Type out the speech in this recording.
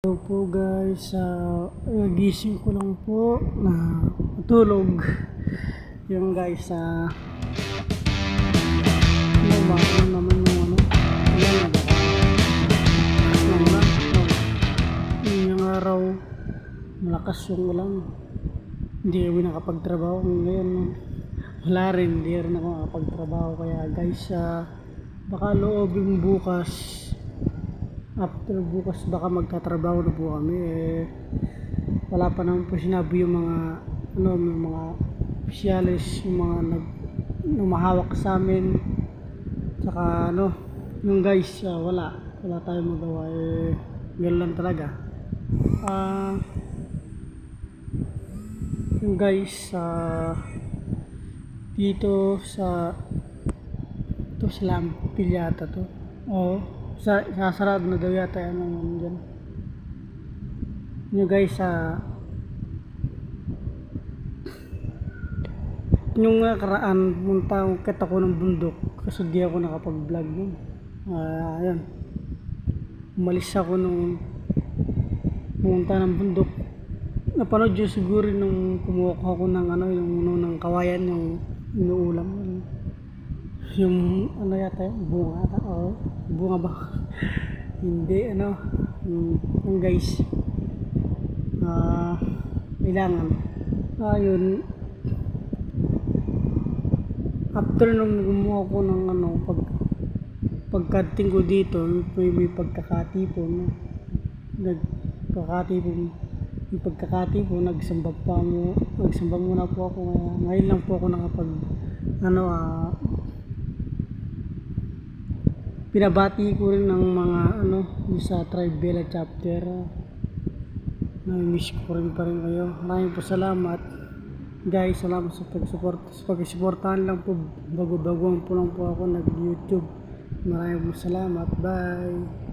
Hello po guys, gising ko lang po na matulog yung guys ano naman yung yan yung araw malakas yung ulan, hindi kami nakapagtrabaho ngayon, wala rin, hindi rin ako nakapagtrabaho kaya guys baka loobin bukas. After bukas baka magtatrabaho na po kami wala pa naman po sinabi yung mga opisyalis, yung mga numahawak sa amin, saka yung guys wala tayong magawa yun lang talaga. Yung guys dito sa Lampil yata to, sasarado na daw yata yan dyan. Yung guys yung karaan punta kita ko ng bundok kasi di ako nakapag vlog nun. Ayan, umalis ako nung pumunta ng bundok, napanood yun siguro nung kumuha ko ng ng kawayan, yung inuulam yung yata yung bunga ba hindi yung guys kailangan yun. After nung gumawa ko ng pagkating ko dito, may pagkakatipon nagsamba muna po ako. Ngayon lang po ako nakapag pinabati ko rin ng mga sa Tribe Bella chapter. Na-miss ko rin pa rin kayo. Maraming po salamat guys, salamat sa pag-suportahan lang po, bago-baguhan po lang po ako nag-YouTube. Maraming po salamat, bye.